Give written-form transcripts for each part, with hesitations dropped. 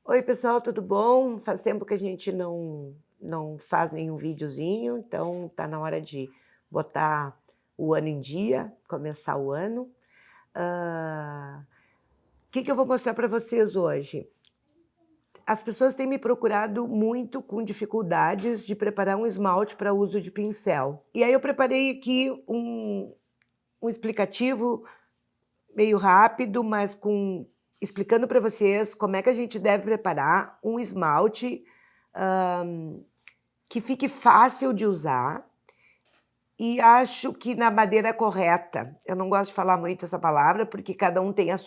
Oi, pessoal, tudo bom? Faz tempo que a gente não faz nenhum videozinho, então tá na hora de botar o ano em dia, começar o ano. O que eu vou mostrar para vocês hoje? As pessoas têm me procurado muito com dificuldades de preparar um esmalte para uso de pincel. E aí eu preparei aqui um explicativo meio rápido, mas explicando para vocês como é que a gente deve preparar um esmalte que fique fácil de usar e acho que na maneira correta. Eu não gosto de falar muito essa palavra, porque cada um tem a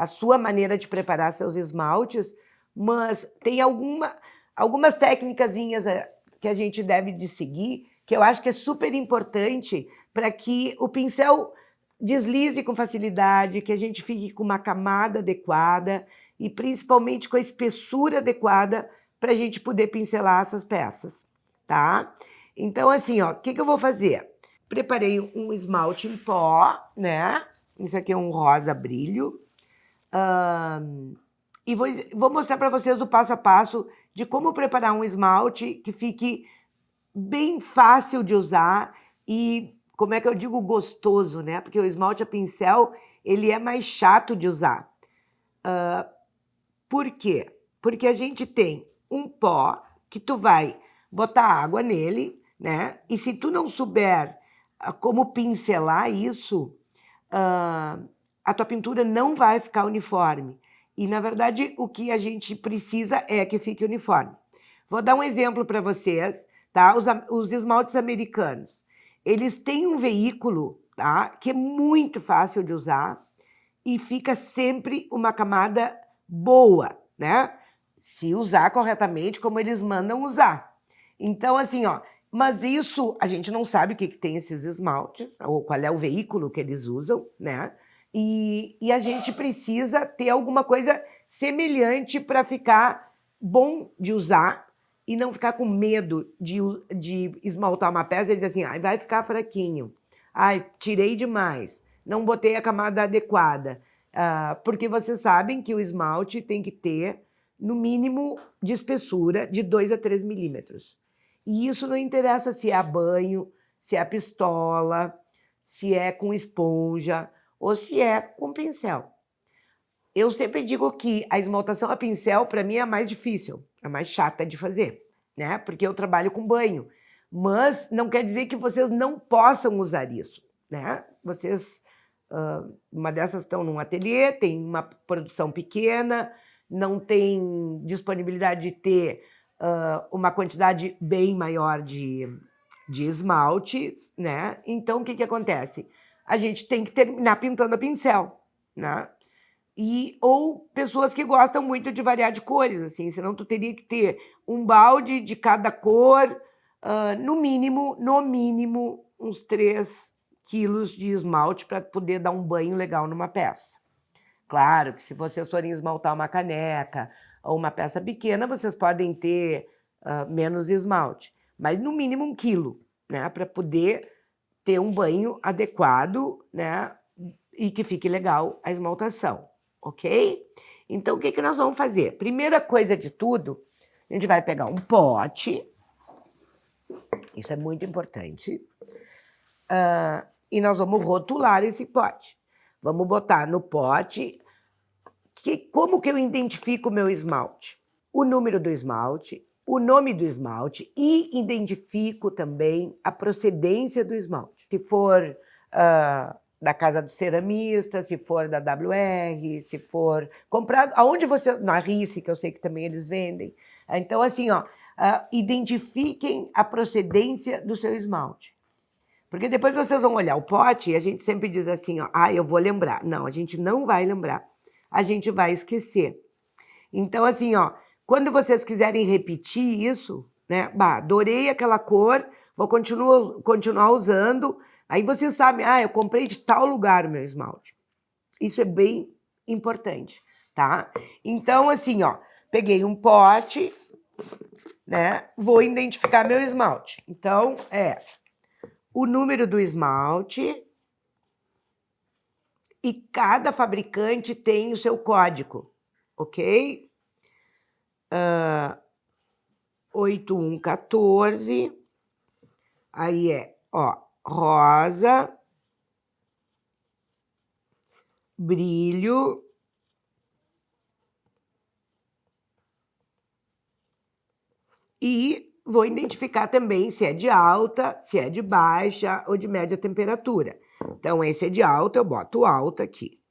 sua maneira de preparar seus esmaltes, mas tem algumas técnicazinhas que a gente deve de seguir, que eu acho que é super importante para que o pincel deslize com facilidade, que a gente fique com uma camada adequada e principalmente com a espessura adequada para a gente poder pincelar essas peças, tá? Então, assim, ó, o que eu vou fazer? Preparei um esmalte em pó, né? Isso aqui é um rosa brilho. E vou mostrar para vocês o passo a passo de como preparar um esmalte que fique bem fácil de usar e, como é que eu digo, gostoso, né? Porque o esmalte a pincel, ele é mais chato de usar. Por quê? Porque a gente tem um pó que tu vai botar água nele, né? E se tu não souber como pincelar isso, a tua pintura não vai ficar uniforme. E, na verdade, o que a gente precisa é que fique uniforme. Vou dar um exemplo para vocês, tá? Os esmaltes americanos. Eles têm um veículo, tá? Que é muito fácil de usar e fica sempre uma camada boa, né? Se usar corretamente como eles mandam usar. Então, assim, ó, mas isso a gente não sabe o que tem esses esmaltes, ou qual é o veículo que eles usam, né? E a gente precisa ter alguma coisa semelhante para ficar bom de usar e não ficar com medo de esmaltar uma peça e dizer assim, ai, vai ficar fraquinho, ai, tirei demais, não botei a camada adequada. Porque vocês sabem que o esmalte tem que ter, no mínimo, de espessura de 2 a 3 milímetros. E isso não interessa se é a banho, se é a pistola, se é com esponja ou se é com pincel. Eu sempre digo que a esmaltação a pincel, para mim, é a mais difícil, a mais chata de fazer, né? Porque eu trabalho com banho. Mas não quer dizer que vocês não possam usar isso, né? Vocês, uma dessas estão num ateliê, tem uma produção pequena, não tem disponibilidade de ter uma quantidade bem maior de esmaltes, né? Então, o que acontece? A gente tem que terminar pintando a pincel, né? Ou pessoas que gostam muito de variar de cores, assim, senão tu teria que ter um balde de cada cor, no mínimo, uns 3 quilos de esmalte para poder dar um banho legal numa peça. Claro que se vocês forem esmaltar uma caneca ou uma peça pequena, vocês podem ter menos esmalte, mas no mínimo 1 quilo, né, para poder ter um banho adequado, né, e que fique legal a esmaltação, ok? Então, o que nós vamos fazer? Primeira coisa de tudo, a gente vai pegar um pote, isso é muito importante, e nós vamos rotular esse pote. Vamos botar no pote, como que eu identifico o meu esmalte? O número do esmalte, o nome do esmalte e identifico também a procedência do esmalte. Se for da casa do ceramista, se for da WR, se for comprado, aonde você, na Rice, que eu sei que também eles vendem. Então, assim, ó, identifiquem a procedência do seu esmalte. Porque depois vocês vão olhar o pote e a gente sempre diz assim, ó, eu vou lembrar. Não, a gente não vai lembrar. A gente vai esquecer. Então, assim, ó, quando vocês quiserem repetir isso, né? Adorei aquela cor, vou continuar usando. Aí vocês sabem, eu comprei de tal lugar o meu esmalte. Isso é bem importante, tá? Então, assim, ó, peguei um pote, né? Vou identificar meu esmalte. Então, o número do esmalte e cada fabricante tem o seu código, ok? 8114. Aí é, ó, rosa, brilho, e vou identificar também se é de alta, se é de baixa ou de média temperatura. Então, esse é de alta, eu boto alta aqui.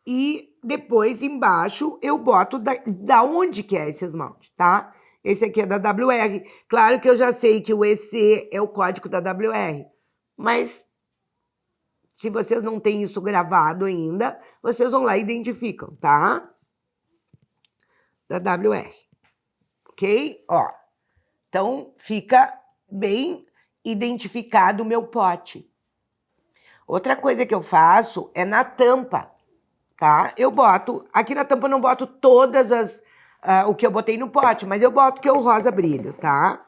E depois, embaixo, eu boto da onde que é esse esmalte, tá? Esse aqui é da WR. Claro que eu já sei que o EC é o código da WR, mas se vocês não têm isso gravado ainda, vocês vão lá e identificam, tá? Da WR. Ok? Ó. Então, fica bem identificado o meu pote. Outra coisa que eu faço é na tampa, tá? Eu boto... Aqui na tampa eu não boto todas as... o que eu botei no pote, mas eu boto que é o rosa brilho, tá?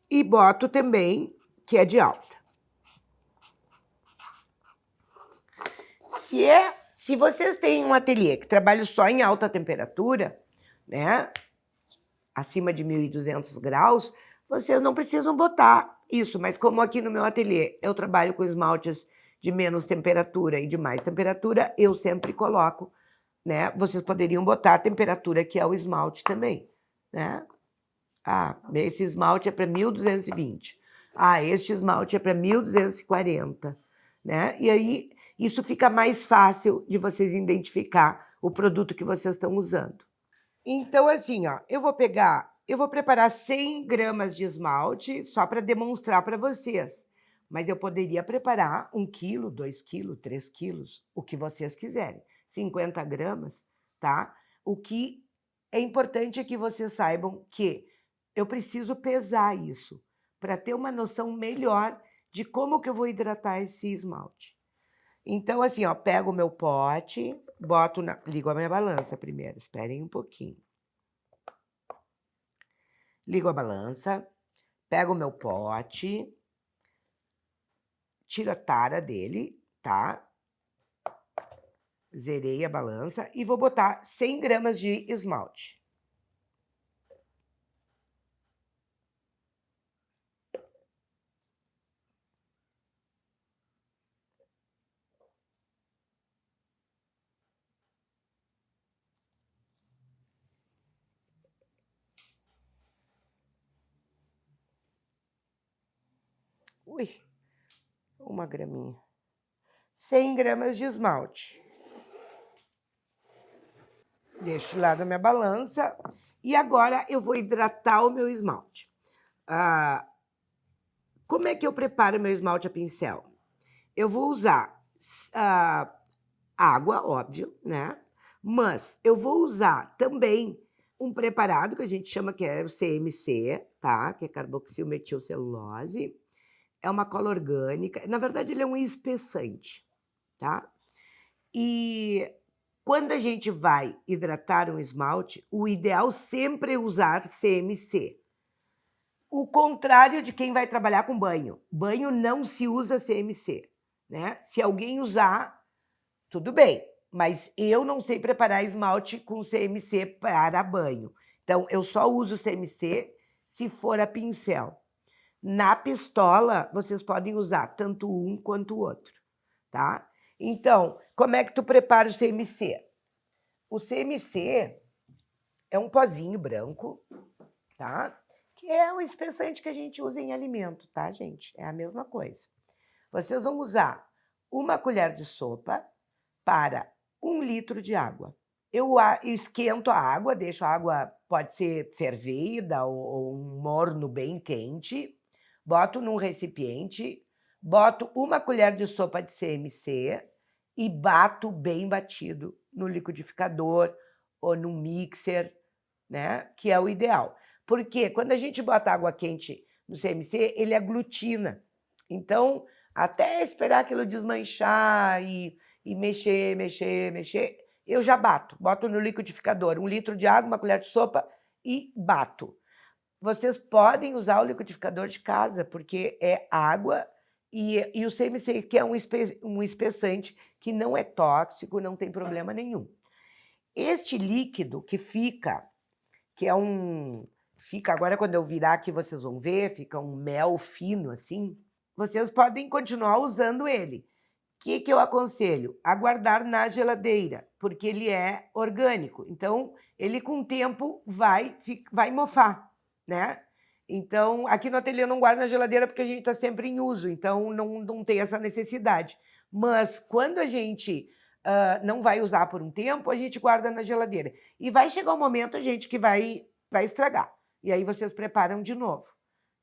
E boto também que é de alta. Se vocês têm um ateliê que trabalha só em alta temperatura, né, acima de 1.200 graus, vocês não precisam botar isso. Mas como aqui no meu ateliê eu trabalho com esmaltes de menos temperatura e de mais temperatura, eu sempre coloco, né? Vocês poderiam botar a temperatura que é o esmalte também, né? Ah, esse esmalte é para 1.220. Ah, este esmalte é para 1.240, né? E aí isso fica mais fácil de vocês identificar o produto que vocês estão usando. Então, assim, ó, eu vou preparar 100 gramas de esmalte só para demonstrar para vocês. Mas eu poderia preparar 1 quilo, 2 quilos, 3 quilos, o que vocês quiserem. 50 gramas, tá? O que é importante é que vocês saibam que eu preciso pesar isso para ter uma noção melhor de como que eu vou hidratar esse esmalte. Então, assim, ó, pego o meu pote, ligo a minha balança primeiro, esperem um pouquinho. Ligo a balança, pego o meu pote, tiro a tara dele, tá? Zerei a balança e vou botar 100 gramas de esmalte. Ui, 1 graminha. 100 gramas de esmalte. Deixo de lado a minha balança e agora eu vou hidratar o meu esmalte. Como é que eu preparo meu esmalte a pincel? Eu vou usar água, óbvio, né? Mas eu vou usar também um preparado que a gente chama que é o CMC, tá? Que é carboxilmetilcelulose. É uma cola orgânica. Na verdade, ele é um espessante, tá? E quando a gente vai hidratar um esmalte, o ideal sempre é usar CMC. O contrário de quem vai trabalhar com banho. Banho não se usa CMC, né? Se alguém usar, tudo bem, mas eu não sei preparar esmalte com CMC para banho. Então, eu só uso CMC se for a pincel. Na pistola, vocês podem usar tanto um quanto o outro, tá? Então, como é que tu prepara o CMC? O CMC é um pozinho branco, tá? Que é o espessante que a gente usa em alimento, tá, gente? É a mesma coisa. Vocês vão usar 1 colher de sopa para 1 litro de água. Eu esquento a água, deixo a água, pode ser fervida ou um morno bem quente, boto num recipiente, boto 1 colher de sopa de CMC e bato bem batido no liquidificador ou no mixer, né? Que é o ideal. Porque quando a gente bota água quente no CMC, ele aglutina. Então, até esperar aquilo desmanchar e mexer, eu já boto no liquidificador 1 litro de água, 1 colher de sopa e bato. Vocês podem usar o liquidificador de casa, porque é água E o CMC, que é um espessante que não é tóxico, não tem problema nenhum. Este líquido que fica, que é um... Fica, agora quando eu virar aqui vocês vão ver, fica um mel fino assim. Vocês podem continuar usando ele. O que eu aconselho? A guardar na geladeira, porque ele é orgânico. Então, ele com o tempo vai mofar, né? Então, aqui no ateliê eu não guardo na geladeira porque a gente está sempre em uso, então não tem essa necessidade. Mas quando a gente não vai usar por um tempo, a gente guarda na geladeira. E vai chegar um momento, gente, que vai estragar. E aí vocês preparam de novo,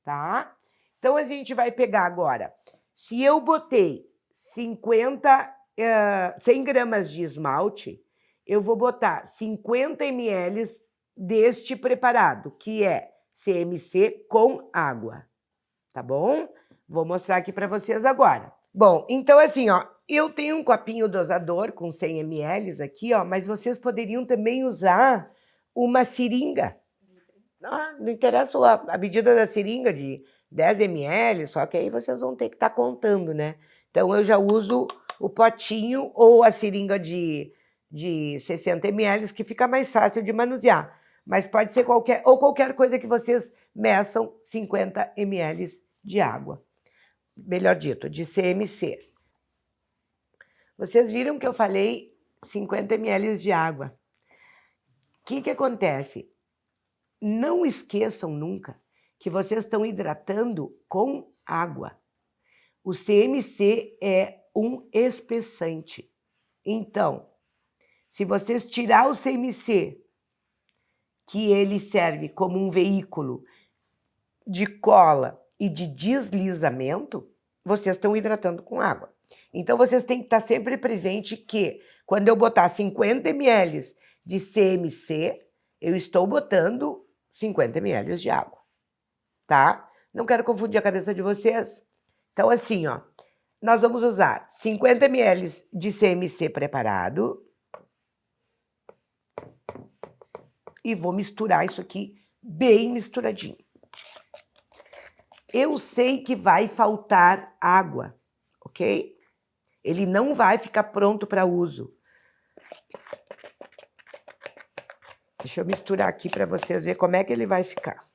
tá? Então, a gente vai pegar agora. Se eu botei 100 gramas de esmalte, eu vou botar 50 ml deste preparado, que é CMC com água, tá bom? Vou mostrar aqui para vocês agora. Bom, então assim, ó, eu tenho um copinho dosador com 100 ml aqui, ó, mas vocês poderiam também usar uma seringa. Não interessa a medida da seringa de 10 ml, só que aí vocês vão ter que estar contando, né? Então eu já uso o potinho ou a seringa de 60 ml, que fica mais fácil de manusear. Mas pode ser qualquer coisa que vocês meçam 50 ml de água. Melhor dito, de CMC. Vocês viram que eu falei 50 ml de água. O que acontece? Não esqueçam nunca que vocês estão hidratando com água. O CMC é um espessante. Então, se vocês tirar o CMC, que ele serve como um veículo de cola e de deslizamento, vocês estão hidratando com água. Então, vocês têm que estar sempre presente que, quando eu botar 50 ml de CMC, eu estou botando 50 ml de água, tá? Não quero confundir a cabeça de vocês. Então, assim, ó, nós vamos usar 50 ml de CMC preparado e vou misturar isso aqui bem misturadinho. Eu sei que vai faltar água, ok? Ele não vai ficar pronto para uso. Deixa eu misturar aqui para vocês verem como é que ele vai ficar.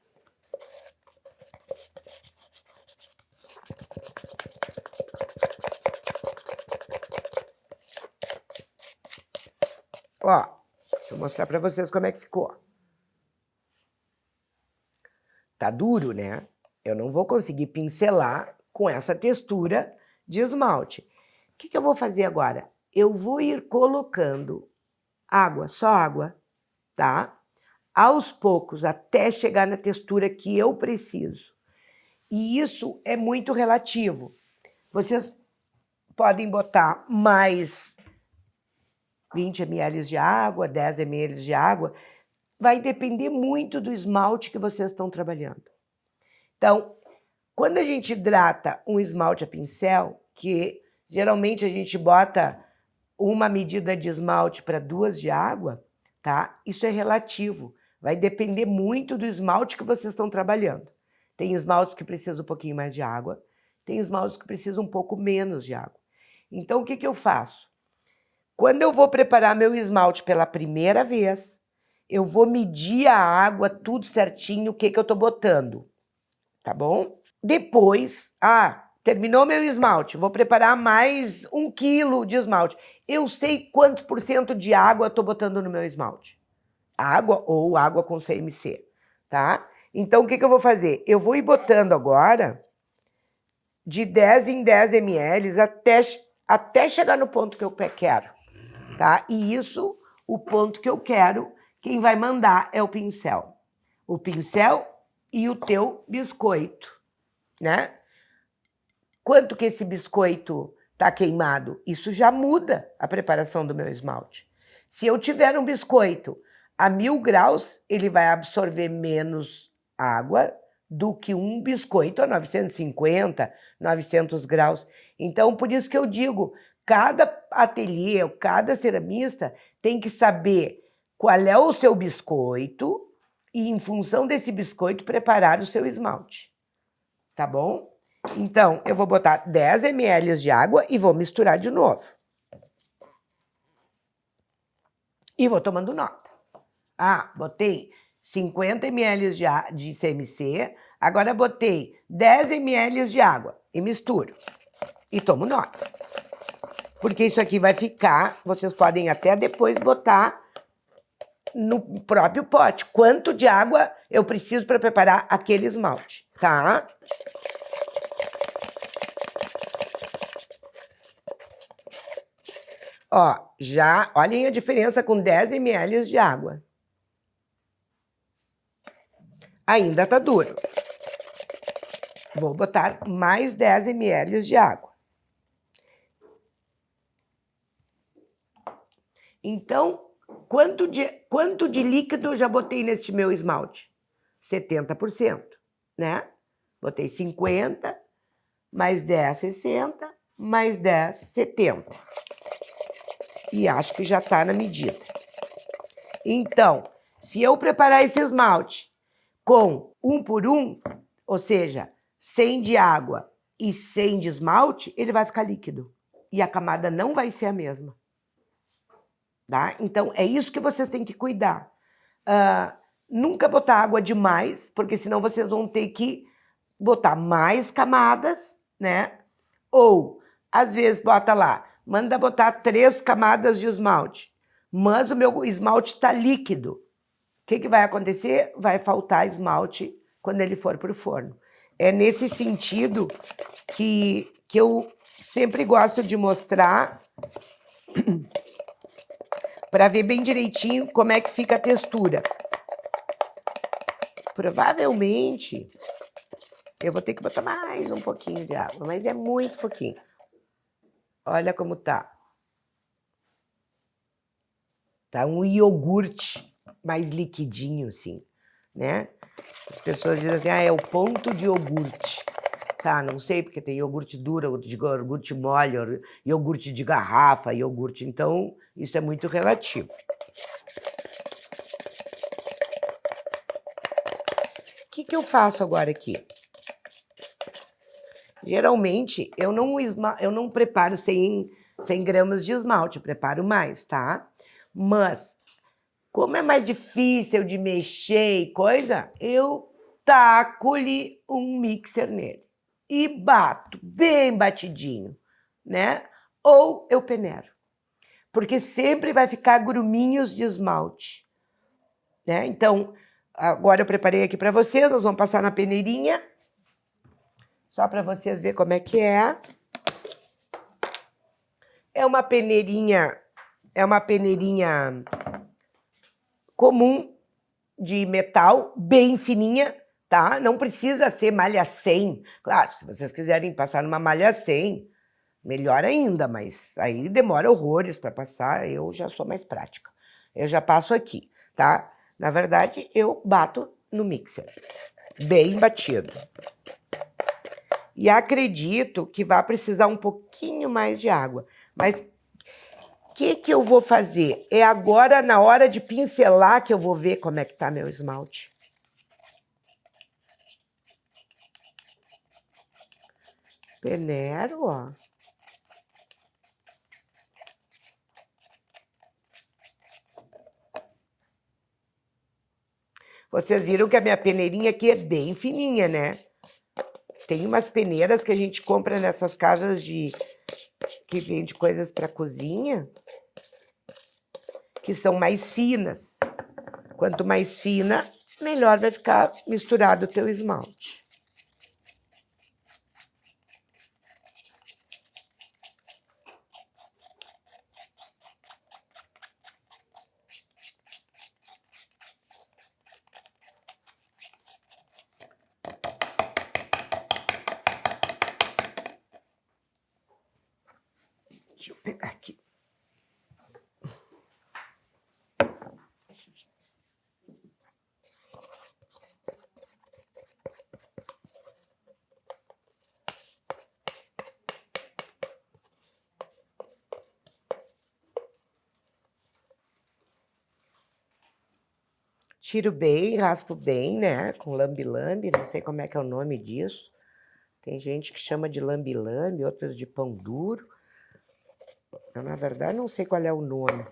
Ó, deixa eu mostrar para vocês como é que ficou. Tá duro, né? Eu não vou conseguir pincelar com essa textura de esmalte. O que eu vou fazer agora? Eu vou ir colocando água, só água, tá? Aos poucos, até chegar na textura que eu preciso. E isso é muito relativo. Vocês podem botar mais 20 ml de água, 10 ml de água. Vai depender muito do esmalte que vocês estão trabalhando. Então, quando a gente hidrata um esmalte a pincel, que geralmente a gente bota uma medida de esmalte para 2 de água, tá? Isso é relativo. Vai depender muito do esmalte que vocês estão trabalhando. Tem esmaltes que precisam um pouquinho mais de água, tem esmaltes que precisam um pouco menos de água. Então, o que eu faço? Quando eu vou preparar meu esmalte pela primeira vez, eu vou medir a água, tudo certinho, o que eu tô botando, tá bom? Depois, terminou meu esmalte, vou preparar mais 1 quilo de esmalte. Eu sei quantos % de água eu tô botando no meu esmalte. Água ou água com CMC, tá? Então, o que eu vou fazer? Eu vou ir botando agora de 10 em 10 ml até chegar no ponto que eu quero, tá? E isso, o ponto que eu quero, quem vai mandar é o pincel. O pincel e o teu biscoito, né? Quanto que esse biscoito tá queimado? Isso já muda a preparação do meu esmalte. Se eu tiver um biscoito a 1000 graus, ele vai absorver menos água do que um biscoito a 950, 900 graus. Então, por isso que eu digo, cada ateliê, cada ceramista tem que saber qual é o seu biscoito e, em função desse biscoito, preparar o seu esmalte. Tá bom? Então, eu vou botar 10 ml de água e vou misturar de novo. E vou tomando nota. Ah, botei 50 ml de CMC, agora botei 10 ml de água e misturo. E tomo nota. Porque isso aqui vai ficar, vocês podem até depois botar no próprio pote. Quanto de água eu preciso para preparar aquele esmalte, tá? Ó, já, olhem a diferença com 10 ml de água. Ainda tá duro. Vou botar mais 10 ml de água. Então, quanto de líquido eu já botei neste meu esmalte? 70%, né? Botei 50, mais 10, 60, mais 10, 70. E acho que já tá na medida. Então, se eu preparar esse esmalte com 1 por 1, ou seja, 100 de água e 100 de esmalte, ele vai ficar líquido. E a camada não vai ser a mesma. Tá? Então, é isso que vocês têm que cuidar. Nunca botar água demais, porque senão vocês vão ter que botar mais camadas, né? Ou, às vezes, bota lá, manda botar 3 camadas de esmalte, mas o meu esmalte está líquido. O que vai acontecer? Vai faltar esmalte quando ele for para o forno. É nesse sentido que eu sempre gosto de mostrar para ver bem direitinho como é que fica a textura. Provavelmente eu vou ter que botar mais um pouquinho de água, mas é muito pouquinho. Olha como tá. Tá um iogurte mais liquidinho, assim, né? As pessoas dizem assim, é o ponto de iogurte. Tá, não sei, porque tem iogurte duro, iogurte mole, iogurte de garrafa, iogurte... Então, isso é muito relativo. O que eu faço agora aqui? Geralmente, eu não preparo 100 gramas de esmalte, eu preparo mais, tá? Mas, como é mais difícil de mexer e coisa, eu taco-lhe um mixer nele e bato bem batidinho, né? Ou eu peneiro, porque sempre vai ficar gruminhos de esmalte, né? Então, agora eu preparei aqui para vocês, nós vamos passar na peneirinha, só para vocês verem como é que é. É uma peneirinha comum de metal, bem fininha, tá? Não precisa ser malha 100. Claro, se vocês quiserem passar numa malha 100, melhor ainda, mas aí demora horrores para passar, eu já sou mais prática. Eu já passo aqui, tá? Na verdade, eu bato no mixer, bem batido. E acredito que vai precisar um pouquinho mais de água, mas o que eu vou fazer? É agora, na hora de pincelar, que eu vou ver como é que tá meu esmalte. Peneiro, ó. Vocês viram que a minha peneirinha aqui é bem fininha, né? Tem umas peneiras que a gente compra nessas casas que vende coisas para cozinha, que são mais finas. Quanto mais fina, melhor vai ficar misturado o teu esmalte. Deixa eu pegar aqui. Tiro bem, raspo bem, né? Com lambe-lambe, não sei como é que é o nome disso. Tem gente que chama de lambe-lambe, outros de pão duro. Eu, na verdade, não sei qual é o nome.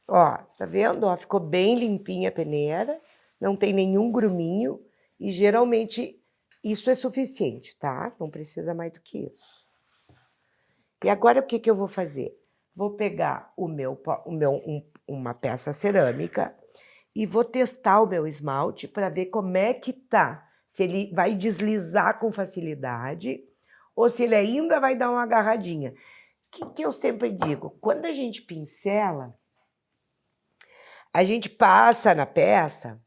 Ó, tá vendo? Ó, ficou bem limpinha a peneira, não tem nenhum gruminho e geralmente isso é suficiente, tá? Não precisa mais do que isso. E agora o que que eu vou fazer? Vou pegar uma peça cerâmica e vou testar o meu esmalte para ver como é que tá. Se ele vai deslizar com facilidade ou se ele ainda vai dar uma agarradinha. O que eu sempre digo? Quando a gente pincela, a gente passa na peça,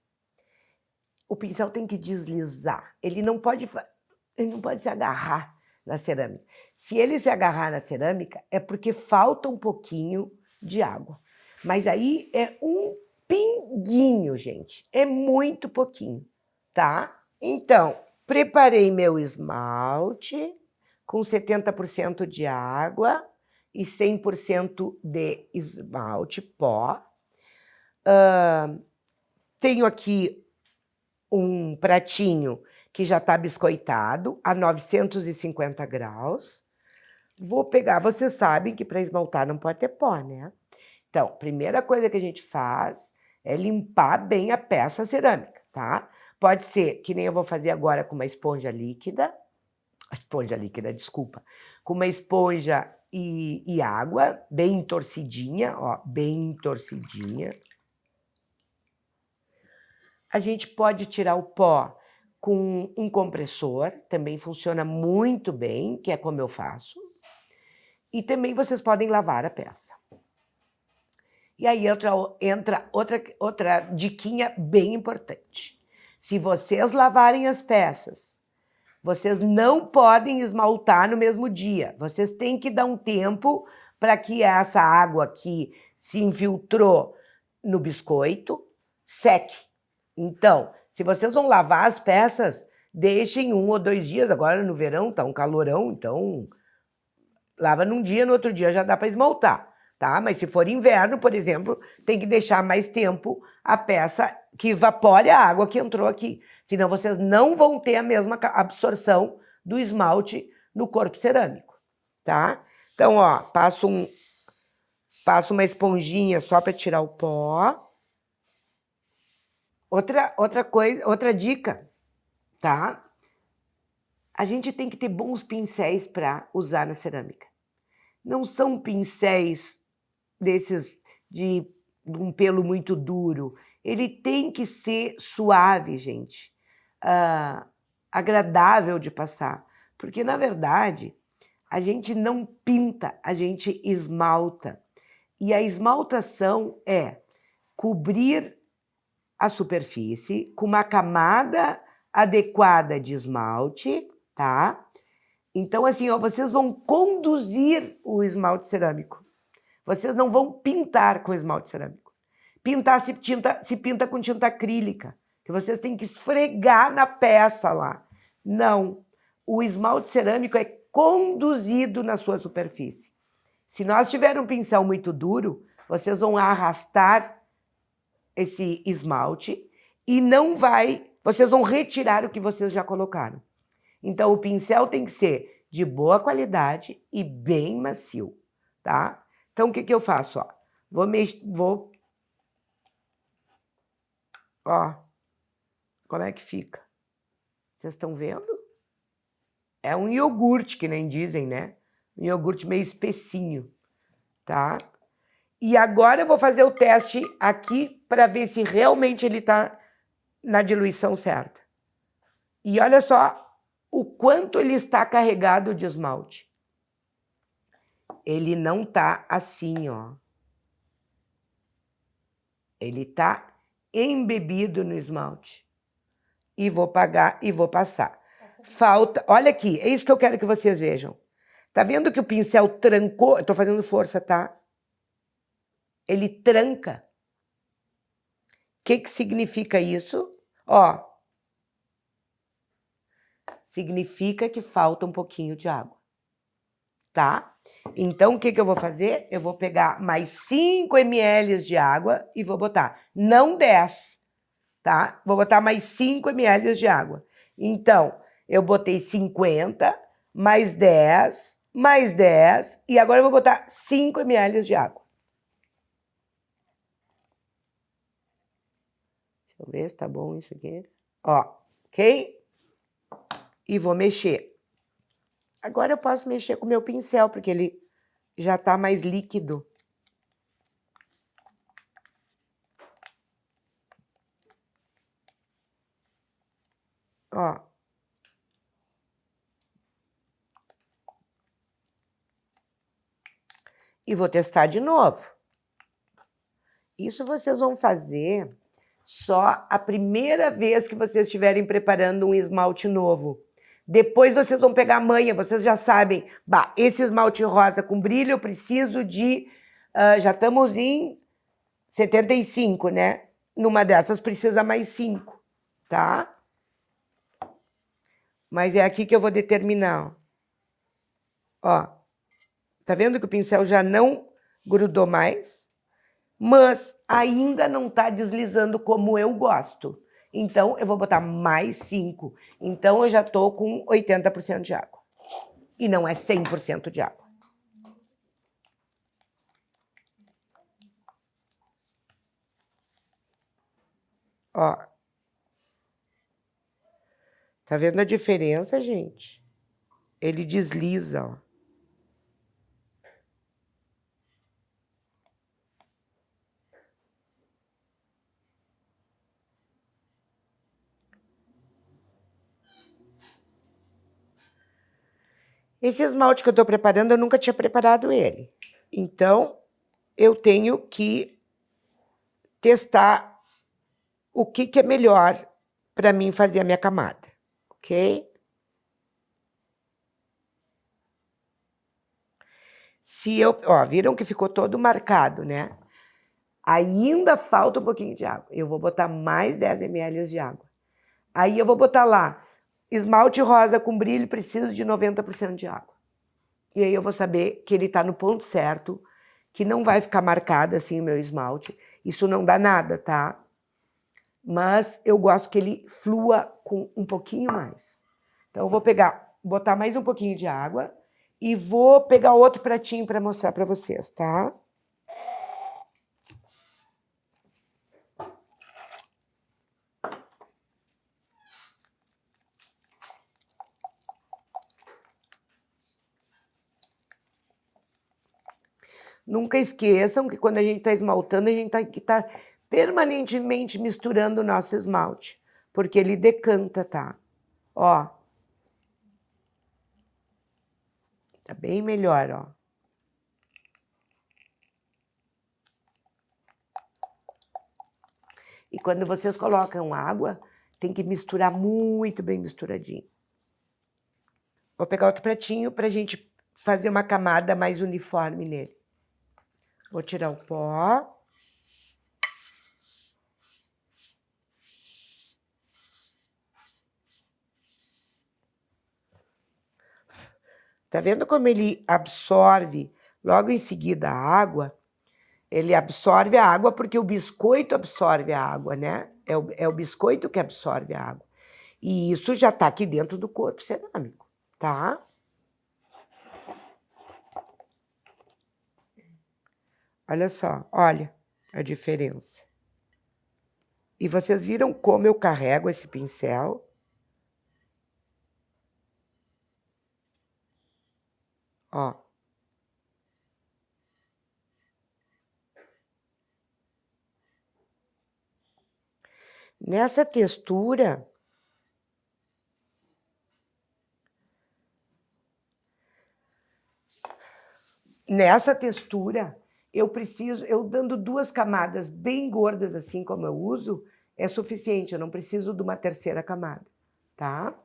o pincel tem que deslizar. Ele não pode se agarrar na cerâmica. Se ele se agarrar na cerâmica, é porque falta um pouquinho de água. Mas aí é um pinguinho, gente. É muito pouquinho, tá? Então, preparei meu esmalte com 70% de água e 100% de esmalte pó. Tenho aqui um pratinho que já está biscoitado a 950 graus. Vou pegar, vocês sabem que para esmaltar não pode ter pó, né? Então, primeira coisa que a gente faz é limpar bem a peça cerâmica, tá? Pode ser, que nem eu vou fazer agora com uma esponja líquida, com uma esponja e água, bem torcidinha, ó, bem torcidinha. A gente pode tirar o pó com um compressor, também funciona muito bem, que é como eu faço. E também vocês podem lavar a peça. E aí entra outra diquinha bem importante. Se vocês lavarem as peças, vocês não podem esmaltar no mesmo dia. Vocês têm que dar um tempo para que essa água que se infiltrou no biscoito seque. Então, se vocês vão lavar as peças, deixem 1 ou 2 dias. Agora no verão tá um calorão, então lava num dia, no outro dia já dá para esmaltar, tá? Mas se for inverno, por exemplo, tem que deixar mais tempo a peça que evapore a água que entrou aqui. Senão vocês não vão ter a mesma absorção do esmalte no corpo cerâmico, tá? Então, ó, passo uma esponjinha só para tirar o pó. Outra dica, tá? A gente tem que ter bons pincéis para usar na cerâmica. Não são pincéis desses de um pelo muito duro. Ele tem que ser suave, gente. Agradável de passar. Porque, na verdade, a gente não pinta, a gente esmalta. E a esmaltação é cobrir a superfície com uma camada adequada de esmalte, tá? Então, assim, ó, vocês vão conduzir o esmalte cerâmico. Vocês não vão pintar com esmalte cerâmico. Pintar se pinta com tinta acrílica, que vocês têm que esfregar na peça lá. Não. O esmalte cerâmico é conduzido na sua superfície. Se nós tivermos um pincel muito duro, vocês vão arrastar esse esmalte e vocês vão retirar o que vocês já colocaram. Então, o pincel tem que ser de boa qualidade e bem macio, tá? Então, o que que eu faço, ó? Ó, como é que fica? Vocês estão vendo? É um iogurte, que nem dizem, né? Um iogurte meio espessinho, tá? E agora eu vou fazer o teste aqui para ver se realmente ele está na diluição certa. E olha só o quanto ele está carregado de esmalte. Ele não tá assim, ó. Ele tá embebido no esmalte. E vou passar. Olha aqui, é isso que eu quero que vocês vejam. Tá vendo que o pincel trancou? Eu tô fazendo força, tá? Ele tranca. O que que significa isso? Ó, significa que falta um pouquinho de água, tá? Então, o que eu vou fazer? Eu vou pegar mais 5 ml de água e vou botar, não 10, tá? Vou botar mais 5 ml de água. Então, eu botei 50, mais 10, e agora eu vou botar 5 ml de água. Deixa eu ver se tá bom isso aqui. Ó, ok? E vou mexer. Agora eu posso mexer com o meu pincel, porque ele já tá mais líquido. Ó. E vou testar de novo. Isso vocês vão fazer só a primeira vez que vocês estiverem preparando um esmalte novo. Depois vocês vão pegar a manha, vocês já sabem, bah, esse esmalte rosa com brilho eu preciso de, já estamos em 75, né? Numa dessas precisa mais 5, tá? Mas é aqui que eu vou determinar, ó. Tá vendo que o pincel já não grudou mais? Mas ainda não tá deslizando como eu gosto. Então, eu vou botar mais 5. Então, eu já tô com 80% de água. E não é 100% de água. Ó. Tá vendo a diferença, gente? Ele desliza, ó. Esse esmalte que eu tô preparando, eu nunca tinha preparado ele. Então, eu tenho que testar o que é melhor para mim fazer a minha camada, ok? Se eu, ó, viram que ficou todo marcado, né? Ainda falta um pouquinho de água. Eu vou botar mais 10 ml de água. Aí eu vou botar lá, esmalte rosa com brilho, preciso de 90% de água. E aí eu vou saber que ele tá no ponto certo, que não vai ficar marcado assim o meu esmalte. Isso não dá nada, tá? Mas eu gosto que ele flua com um pouquinho mais. Então eu vou pegar, botar mais um pouquinho de água e vou pegar outro pratinho para mostrar para vocês, tá? Nunca esqueçam que quando a gente está esmaltando, a gente tem que estar permanentemente misturando o nosso esmalte, porque ele decanta, tá? Ó. Tá bem melhor, ó. E quando vocês colocam água, tem que misturar muito bem misturadinho. Vou pegar outro pratinho pra gente fazer uma camada mais uniforme nele. Vou tirar o pó. Tá vendo como ele absorve logo em seguida a água? Ele absorve a água porque o biscoito absorve a água, né? É o biscoito que absorve a água. E isso já tá aqui dentro do corpo cerâmico, tá? Olha só, olha a diferença. E vocês viram como eu carrego esse pincel? Ó. Nessa textura, eu dando 2 camadas bem gordas, assim como eu uso, é suficiente, eu não preciso de uma terceira camada, tá?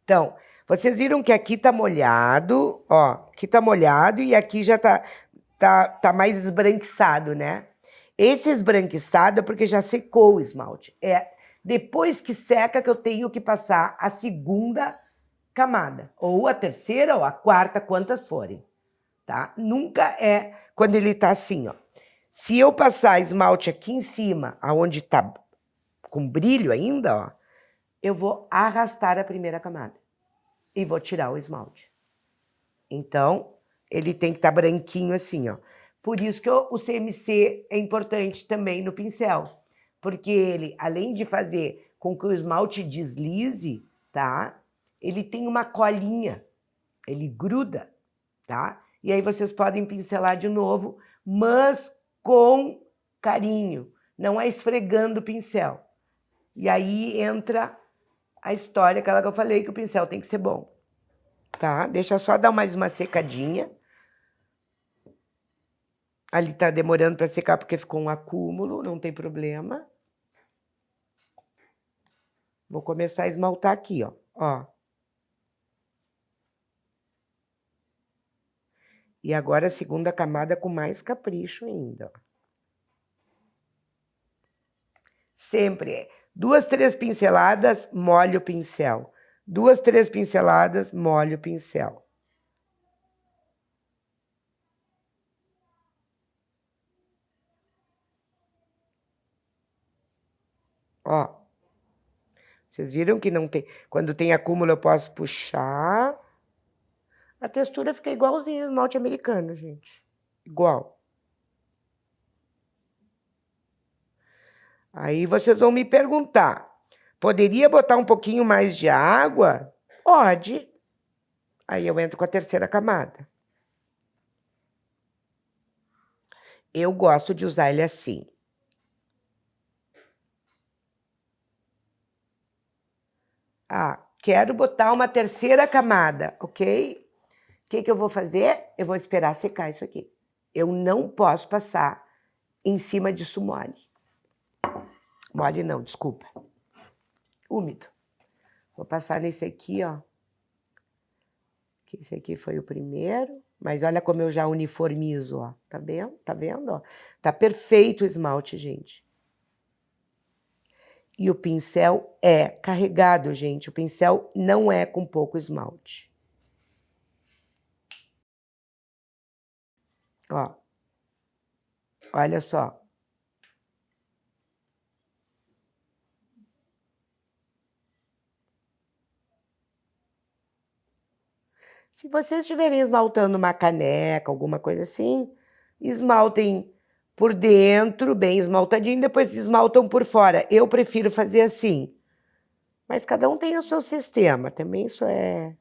Então, vocês viram que aqui tá molhado, ó, aqui tá molhado e aqui já tá mais esbranquiçado, né? Esse esbranquiçado é porque já secou o esmalte. Depois que seca que eu tenho que passar a segunda camada, ou a terceira, ou a quarta, quantas forem, tá? Nunca é quando ele tá assim, ó. Se eu passar esmalte aqui em cima, aonde tá com brilho ainda, ó, eu vou arrastar a primeira camada e vou tirar o esmalte. Então, ele tem que estar branquinho assim, ó. Por isso que o CMC é importante também no pincel, porque ele, além de fazer com que o esmalte deslize, tá? Ele tem uma colinha, ele gruda, tá? E aí vocês podem pincelar de novo, mas com carinho, não é esfregando o pincel. E aí entra a história, aquela que eu falei, que o pincel tem que ser bom. Tá? Deixa só dar mais uma secadinha. Ali tá demorando para secar porque ficou um acúmulo, não tem problema. Vou começar a esmaltar aqui, ó. Ó. E agora a segunda camada com mais capricho ainda, ó. Sempre 2, 3 pinceladas, molho o pincel. 2, 3 pinceladas, molho o pincel. Ó. Vocês viram que não tem... Quando tem acúmulo eu posso puxar. A textura fica igualzinho ao esmalte americano, gente. Igual. Aí vocês vão me perguntar, poderia botar um pouquinho mais de água? Pode. Aí eu entro com a terceira camada. Eu gosto de usar ele assim. Ah, quero botar uma terceira camada, ok? O que eu vou fazer? Eu vou esperar secar isso aqui. Eu não posso passar em cima disso mole. Mole não, desculpa. Úmido. Vou passar nesse aqui, ó. Que esse aqui foi o primeiro. Mas olha como eu já uniformizo, ó. Tá vendo? Tá vendo, ó? Tá perfeito o esmalte, gente. E o pincel é carregado, gente. O pincel não é com pouco esmalte. Ó. Olha só. Se vocês estiverem esmaltando uma caneca, alguma coisa assim, esmaltem por dentro, bem esmaltadinho, depois esmaltam por fora. Eu prefiro fazer assim. Mas cada um tem o seu sistema, também isso é...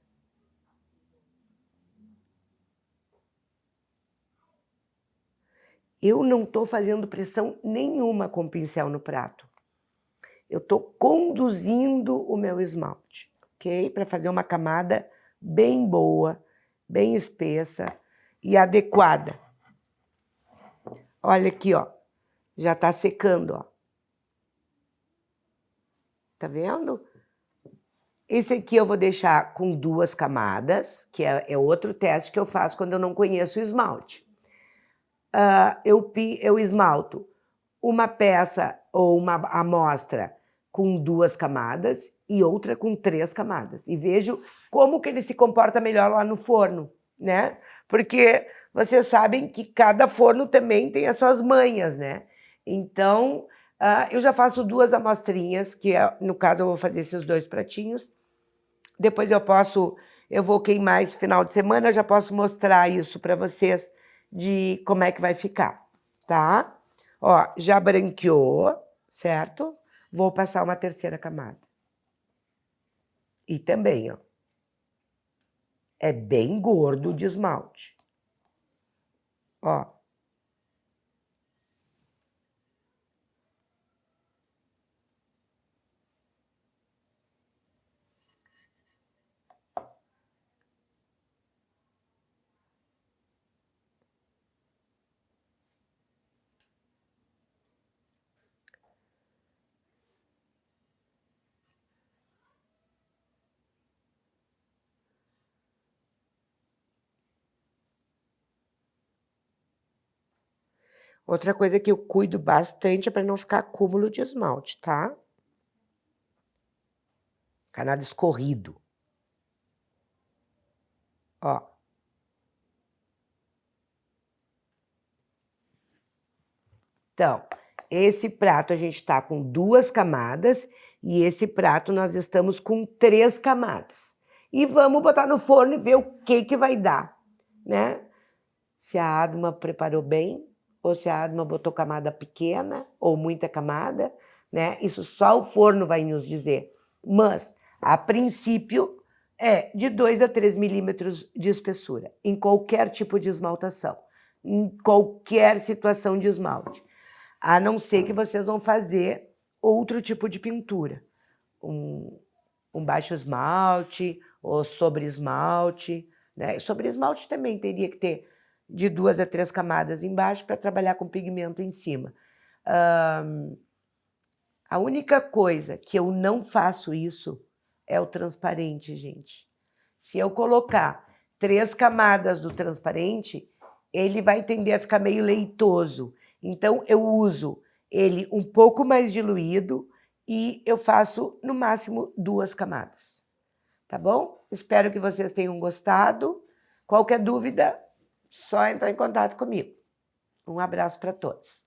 Eu não estou fazendo pressão nenhuma com o pincel no prato. Eu estou conduzindo o meu esmalte, ok? Para fazer uma camada bem boa, bem espessa e adequada. Olha aqui, ó. Já está secando, ó. Tá vendo? Esse aqui eu vou deixar com 2 camadas, que é outro teste que eu faço quando eu não conheço o esmalte. Eu esmalto uma peça ou uma amostra com 2 camadas e outra com 3 camadas. E vejo como que ele se comporta melhor lá no forno, né? Porque vocês sabem que cada forno também tem as suas manhas, né? Então, eu já faço 2 amostrinhas, que no caso eu vou fazer esses 2 pratinhos. Depois eu vou queimar esse final de semana, eu já posso mostrar isso para vocês de como é que vai ficar, tá? Ó, já branqueou, certo? Vou passar uma terceira camada. E também, ó, é bem gordo de esmalte. Ó. Outra coisa que eu cuido bastante é para não ficar acúmulo de esmalte, tá? ficar nada escorrido. Ó. Então, esse prato a gente está com 2 camadas e esse prato nós estamos com 3 camadas. E vamos botar no forno e ver o que vai dar, né? Se a Adma preparou bem, ou se a Adma botou camada pequena, ou muita camada, né? Isso só o forno vai nos dizer. Mas, a princípio, é de 2 a 3 milímetros de espessura, em qualquer tipo de esmaltação, em qualquer situação de esmalte. A não ser que vocês vão fazer outro tipo de pintura. Um baixo esmalte, ou sobre esmalte, né? Sobre esmalte também teria que ter de 2 a 3 camadas embaixo para trabalhar com pigmento em cima. A única coisa que eu não faço isso é o transparente, gente. Se eu colocar 3 camadas do transparente, ele vai tender a ficar meio leitoso. Então, eu uso ele um pouco mais diluído e eu faço, no máximo, 2 camadas. Tá bom? Espero que vocês tenham gostado. Qualquer dúvida, só entrar em contato comigo. Um abraço para todos.